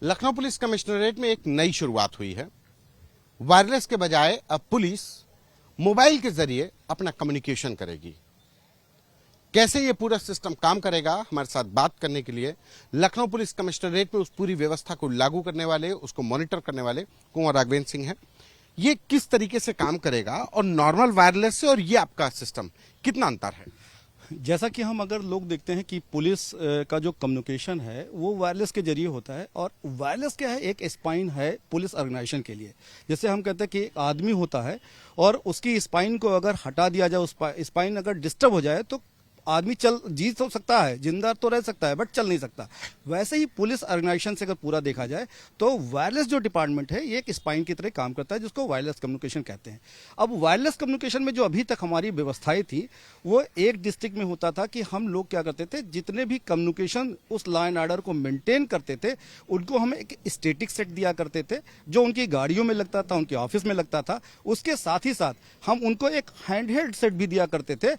Lucknow police commissionerate में एक नई शुरुआत हुई है। वायरलेस के बजाय अब पुलिस मोबाइल के जरिए अपना कम्युनिकेशन करेगी। कैसे ये पूरा सिस्टम काम करेगा, हमारे साथ बात करने के लिए लखनऊ पुलिस कमिश्नरेट में उस पूरी व्यवस्था को लागू करने वाले, उसको मॉनिटर करने वाले कुंवर राघवेंद्र सिंह हैं। ये किस तरीके से काम करेगा और नॉर्मल वायरलेस से और ये आपका सिस्टम कितना अंतर है? जैसा कि हम अगर लोग देखते हैं कि पुलिस का जो कम्युनिकेशन है वो वायरलेस के जरिए होता है, और वायरलेस क्या है, एक स्पाइन है पुलिस ऑर्गेनाइजेशन के लिए। जैसे हम कहते हैं कि एक आदमी होता है और उसकी स्पाइन को अगर हटा दिया जाए, उस स्पाइन अगर डिस्टर्ब हो जाए तो आदमी जी तो सकता है, जिंदा तो रह सकता है, बट चल नहीं सकता। वैसे ही पुलिस ऑर्गेनाइजेशन से अगर पूरा देखा जाए तो वायरलेस जो डिपार्टमेंट है ये एक स्पाइन की तरह काम करता है, जिसको वायरलेस कम्युनिकेशन कहते हैं। अब वायरलेस कम्युनिकेशन में जो अभी तक हमारी व्यवस्थाएं थी वो एक डिस्ट्रिक्ट में होता था कि हम लोग क्या करते थे, जितने भी कम्युनिकेशन उस लॉ एंड ऑर्डर को मेंटेन करते थे उनको हम एक स्टैटिक सेट दिया करते थे, जो उनकी गाड़ियों में लगता था, उनके ऑफिस में लगता था। उसके साथ ही साथ हम उनको एक हैंडहेल्ड सेट भी दिया करते थे,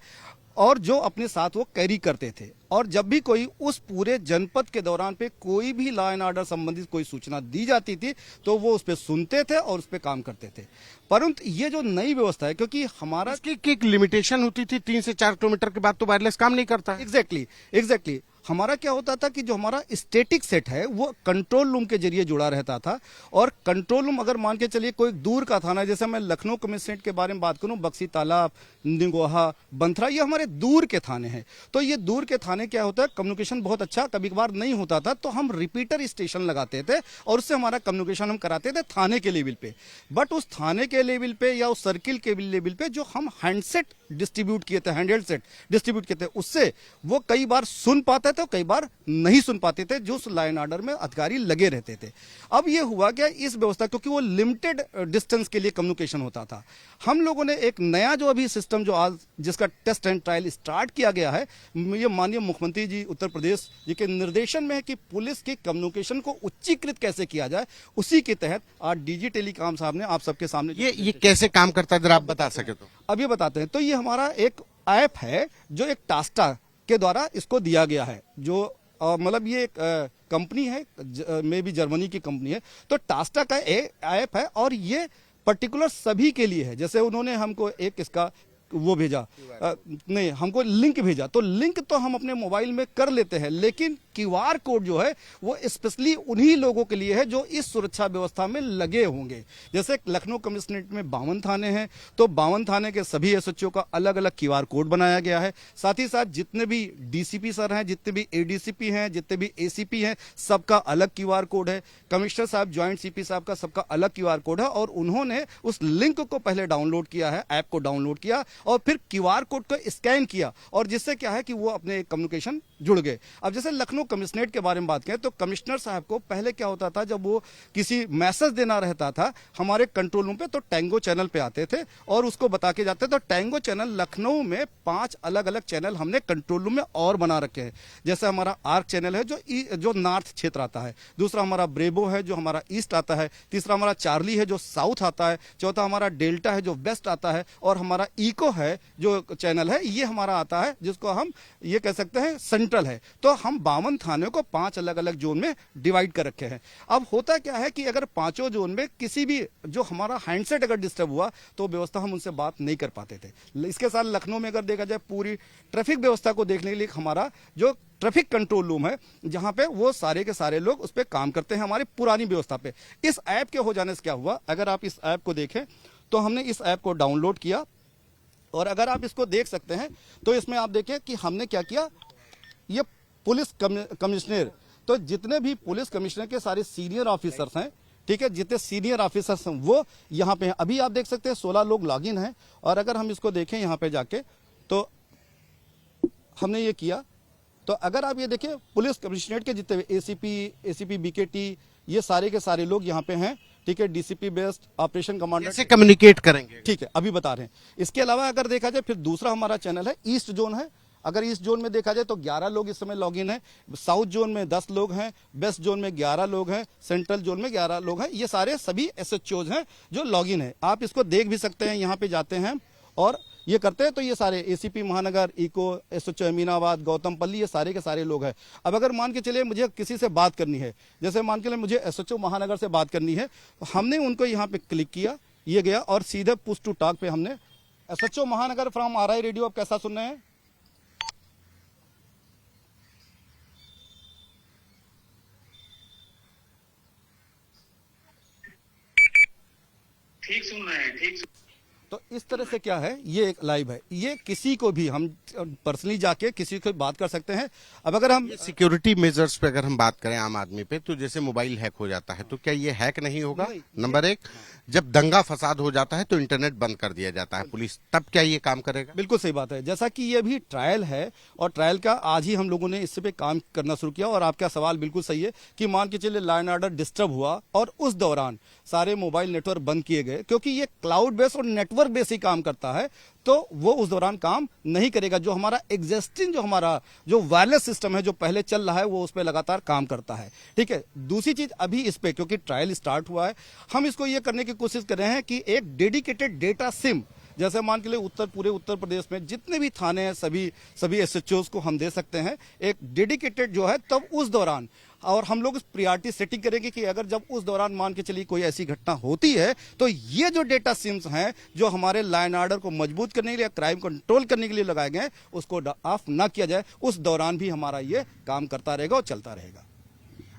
और जो अपने साथ वो कैरी करते थे। और जब भी कोई उस पूरे जनपद के दौरान पे कोई भी लॉ एंड ऑर्डर संबंधित कोई सूचना दी जाती थी तो वो उस पर सुनते थे और उस पर काम करते थे। परंतु ये जो नई व्यवस्था है, क्योंकि हमारा इसकी एक लिमिटेशन होती थी, 3 से 4 किलोमीटर के बाद तो वायरलेस काम नहीं करता है। एग्जैक्टली हमारा क्या होता था कि जो हमारा स्टैटिक सेट है वो कंट्रोल रूम के जरिए जुड़ा रहता था। और कंट्रोल रूम अगर मान के चलिए कोई दूर का थाना, जैसे मैं लखनऊ कमिश्नरेट के बारे में बात करूं, बक्सी तालाब, निगोहा, बंथरा, ये हमारे दूर के थाने हैं। तो ये दूर के थाने क्या होता है, कम्युनिकेशन बहुत अच्छा कभी कभार नहीं होता था तो हम रिपीटर स्टेशन लगाते थे और उससे हमारा कम्युनिकेशन हम कराते थे थाने के लेवल पे। बट उस थाने के लेवल पे या उस सर्किल के लेवल पे जो हम हैंडसेट डिस्ट्रीब्यूट किए थे, हैंडहेल्ड सेट डिस्ट्रीब्यूट किए थे, उससे वो कई बार सुन पाते थे, कई बार नहीं सुन पाते थे, जो उस लाइन ऑर्डर में अधिकारी लगे रहते थे। अब ये हुआ क्या, इस व्यवस्था, क्योंकि वो लिमिटेड डिस्टेंस के लिए कम्युनिकेशन होता था, हम लोगों ने एक नया जो अभी सिस्टम जो आज जिसका टेस्ट एंड ट्रायल स्टार्ट किया गया है, ये माननीय मुख्यमंत्री जी उत्तर प्रदेश जी के निर्देशन में है कि पुलिस की कम्युनिकेशन को उच्चीकृत कैसे किया जाए। उसी के तहत आज डीजी टेलीकॉम साहब ने आप सबके सामने ये कैसे काम करता है, जरा आप बता सके तो। अब ये बताते हैं। तो ये हमारा एक ऐप है जो एक टास्टा के द्वारा इसको दिया गया है, जो मतलब ये एक कंपनी है, मे भी जर्मनी की कंपनी है। तो टास्टा का ऐप है और ये पर्टिकुलर सभी के लिए है। जैसे उन्होंने हमको एक इसका वो भेजा, नहीं, हमको लिंक भेजा, तो लिंक तो हम अपने मोबाइल में कर लेते हैं, लेकिन क्यूआर कोड जो है वो स्पेशली उन्हीं लोगों के लिए है जो इस सुरक्षा व्यवस्था में लगे होंगे। जैसे लखनऊ कमिश्नरेट में 52 थाने हैं, तो 52 थाने के सभी एसएचओ का अलग अलग क्यूआर कोड बनाया गया है। साथ ही साथ जितने भी डीसीपी सर हैं, जितने भी एडीसीपी हैं, जितने भी एसीपी हैं, सबका अलग क्यूआर कोड है। कमिश्नर साहब, ज्वाइंट सीपी साहब का सबका अलग क्यूआर कोड है, और उन्होंने उस लिंक को पहले डाउनलोड किया है, ऐप को डाउनलोड किया और फिर क्यूआर कोड को स्कैन किया, और जिससे क्या है कि वो अपने कम्युनिकेशन जुड़ गए। अब जैसे लखनऊ कमिश्नरेट के बारे में बात करें तो कमिश्नर साहब को पहले क्या होता था, जब वो किसी मैसेज देना रहता था हमारे कंट्रोल रूम पे, तो टैंगो चैनल पे आते थे और उसको बता के जाते थे। तो टैंगो चैनल लखनऊ में 5 अलग अलग चैनल हमने कंट्रोल रूम में और बना रखे हैं। जैसे हमारा आर्क चैनल है जो नॉर्थ क्षेत्र आता है, दूसरा हमारा ब्रेवो है जो हमारा ईस्ट आता है, तीसरा हमारा चार्ली है जो साउथ आता है, चौथा हमारा डेल्टा है जो वेस्ट आता है, और हमारा इको है जो चैनल है ये हमारा आता है जिसको हम ये कह सकते हैं सेंट्रल है। तो हम 52 थाने को 5 अलग अलग जोन में डिवाइड कर रखे हैं। अब होता क्या है कि अगर पांचों जोन में किसी भी जो हमारा हैंडसेट अगर डिस्टर्ब हुआ तो व्यवस्था हम उनसे बात नहीं कर पाते थे। इसके साथ लखनऊ में अगर देखा जाए पूरी ट्रैफिक व्यवस्था को देखने के लिए हमारा जो ट्रैफिक कंट्रोल रूम है, जहां पे वो सारे के सारे लोग उस पर काम करते हैं हमारी पुरानी व्यवस्था पे। इस ऐप के हो जाने से क्या हुआ, अगर आप इस ऐप को देखें तो हमने इस ऐप को डाउनलोड किया, और अगर आप इसको देख सकते हैं तो इसमें आप देखें कि हमने क्या किया, ये पुलिस कमिश्नर, तो जितने भी पुलिस कमिश्नर के सारे सीनियर ऑफिसर्स हैं, ठीक है, जितने सीनियर ऑफिसर्स हैं वो यहाँ पे हैं। अभी आप देख सकते हैं 16 लोग लॉगिन हैं, और अगर हम इसको देखें यहाँ पे जाके तो हमने ये किया, तो अगर आप ये देखें पुलिस कमिश्नरेट के जितने एसीपी बीकेटी, ये सारे के सारे लोग यहाँ पे हैं, ठीक है, डीसीपी बेस्ड ऑपरेशन कमांडर कैसे कम्युनिकेट करेंगे, ठीक है, अभी बता रहे हैं। इसके अलावा अगर देखा जाए फिर दूसरा हमारा चैनल है ईस्ट जोन है। अगर ईस्ट जोन में देखा जाए तो 11 लोग इस समय लॉगिन है, साउथ जोन में 10 लोग हैं, वेस्ट जोन में 11 लोग हैं, सेंट्रल जोन में 11 लोग हैं। ये सारे सभी एसएचओज हैं जो लॉगिन है। आप इसको देख भी सकते हैं, यहाँ पे जाते हैं और ये करते हैं। तो ये सारे एसीपी महानगर, इको, एसएचओ अमीनाबाद, गौतमपल्ली, ये सारे के सारे लोग हैं। अब अगर मान के चलिए मुझे किसी से बात करनी है, जैसे मान के चलिए मुझे एसएचओ महानगर से बात करनी है, तो हमने उनको यहाँ पे क्लिक किया, ये गया और सीधे पुश टू टॉक पे हमने एसएचओ महानगर फ्रॉम आरआई रेडियो। आप कैसा सुन रहे हैं? ठीक सुन रहे हैं, ठीक। तो इस तरह से क्या है, ये एक लाइव है, ये किसी को भी हम पर्सनली जाके किसी को बात कर सकते हैं। अब अगर हम सिक्योरिटी मेजर्स पे अगर हम बात करें आम आदमी पे, तो जैसे मोबाइल हैक हो जाता है तो क्या ये हैक नहीं होगा? नहीं। नंबर एक, जब दंगा फसाद हो जाता है तो इंटरनेट बंद कर दिया जाता है पुलिस, तब क्या ये काम करेगा? बिल्कुल सही बात है। जैसा कि ये भी ट्रायल है और ट्रायल का आज ही हम लोगों ने इस पे काम करना शुरू किया। और आपका सवाल बिल्कुल सही है कि मान के चलिए लॉ एंड ऑर्डर डिस्टर्ब हुआ और उस दौरान सारे मोबाइल नेटवर्क बंद किए गए, क्योंकि ये क्लाउड बेस्ड और नेटवर्क बेस्ड ही काम करता है, तो वो उस दौरान काम नहीं करेगा। जो हमारा एग्जिस्टिंग जो वायरलेस सिस्टम है जो पहले चल रहा है, वो उस पर लगातार काम करता है। ठीक है। दूसरी चीज, अभी इस पे क्योंकि ट्रायल स्टार्ट हुआ है, हम इसको ये करने की कोशिश कर रहे हैं कि एक डेडिकेटेड डेटा सिम, जैसे मान के लिए पूरे उत्तर प्रदेश में जितने भी थाने हैं, सभी एसएचओ को हम दे सकते हैं एक डेडिकेटेड जो है। तब उस दौरान और हम लोग प्रायोरिटी सेटिंग करेंगे कि अगर जब उस दौरान मान के चलिए कोई ऐसी घटना होती है, तो ये जो डेटा सिम्स हैं जो हमारे लॉ एंड ऑर्डर को मजबूत करने के लिए, क्राइम कंट्रोल करने के लिए लगाए गए, उसको ऑफ ना किया जाए। उस दौरान भी हमारा ये काम करता रहेगा और चलता रहेगा।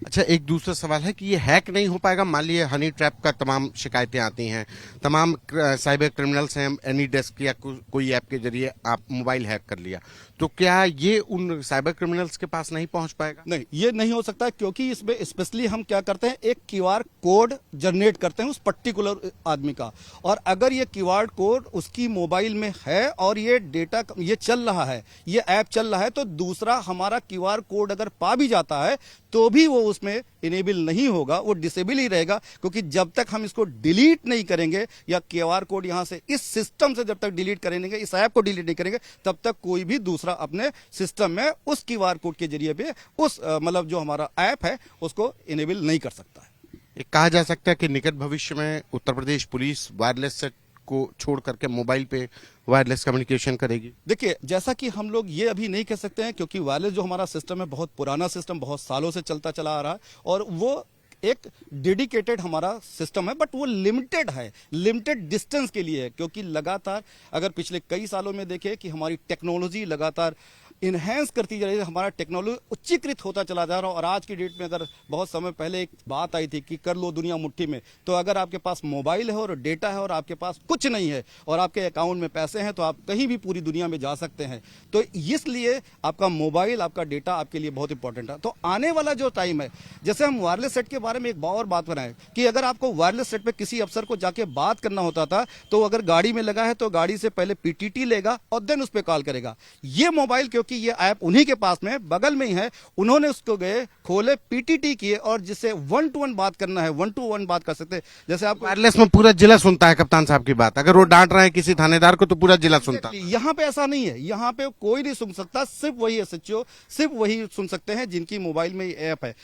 अच्छा, एक दूसरा सवाल है कि ये हैक नहीं हो पाएगा? मान लीजिए हनी ट्रैप का तमाम शिकायतें आती हैं, तमाम साइबर क्रिमिनल्स हैं, एनी डेस्क या कोई ऐप के जरिए आप मोबाइल हैक कर लिया, तो क्या ये उन साइबर क्रिमिनल्स के पास नहीं पहुंच पाएगा? नहीं, ये नहीं हो सकता, क्योंकि इसमें स्पेशली हम क्या करते हैं, एक क्यूआर कोड जनरेट करते हैं उस पर्टिकुलर आदमी का। और अगर ये क्यूआर कोड उसकी मोबाइल में है और ये डेटा ये चल रहा है, ये ऐप चल रहा है, तो दूसरा हमारा क्यूआर कोड अगर पा भी जाता है तो भी वो उसमें इनेबल नहीं होगा, वो डिसेबल ही रहेगा। क्योंकि जब तक हम इसको डिलीट नहीं करेंगे या क्यूआर कोड यहां से इस सिस्टम से जब तक डिलीट करेंगे, इस ऐप को डिलीट नहीं करेंगे, तब तक कोई भी दूसरा अपने सिस्टम में उस क्यूआर कोड के जरिए पे उस मतलब जो हमारा ऐप है उसको इनेबल नहीं कर सकता है। ये कहा जा सकता है कि निकट भविष्य में Uttar Pradesh police wireless set को छोड़ करके मोबाइल पे वायरलेस कम्युनिकेशन करेगी? देखिए, जैसा कि हम लोग ये अभी नहीं कह सकते हैं, क्योंकि वायरलेस जो हमारा सिस्टम है बहुत पुराना सिस्टम, बहुत सालों से चलता चला आ रहा है और वो एक डेडिकेटेड हमारा सिस्टम है, बट वो लिमिटेड है, लिमिटेड डिस्टेंस के लिए है। क्योंकि लगातार अगर पिछले कई सालों में देखें कि हमारी टेक्नोलॉजी लगातार इन्हेंस करती जा रही है, हमारा टेक्नोलॉजी उच्चीकृत होता चला जा रहा है। और आज की डेट में अगर बहुत समय पहले एक बात आई थी कि कर लो दुनिया मुट्ठी में, तो अगर आपके पास मोबाइल है और डेटा है और आपके पास कुछ नहीं है और आपके अकाउंट में पैसे हैं, तो आप कहीं भी पूरी दुनिया में जा सकते हैं। तो इसलिए आपका मोबाइल, आपका डेटा आपके लिए बहुत इंपॉर्टेंट है। तो आने वाला जो टाइम है, जैसे हम वायरलेस सेट के बारे में एक और बात बनाए कि अगर आपको वायरलेस सेट पे किसी अफसर को जाके बात करना होता था, तो अगर गाड़ी में लगा है तो गाड़ी से पहले पीटीटी लेगा और देन उस पर कॉल करेगा। ये मोबाइल, क्योंकि ये ऐप उन्हीं के पास में बगल में ही है, उन्होंने उसको गए खोले, पीटीटी किए और जिससे 1 to 1 बात करना है 1 to 1 बात कर सकते हैं। जैसे आप वायरलेस में पूरा जिला सुनता है कप्तान साहब की बात, अगर वो डांट रहे हैं किसी थानेदार को तो पूरा जिला सुनता है। यहाँ पे ऐसा नहीं है, यहाँ पे कोई नहीं सुन सकता, सिर्फ वही एसएचओ, सिर्फ वही सुन सकते हैं जिनकी मोबाइल में ये ऐप है।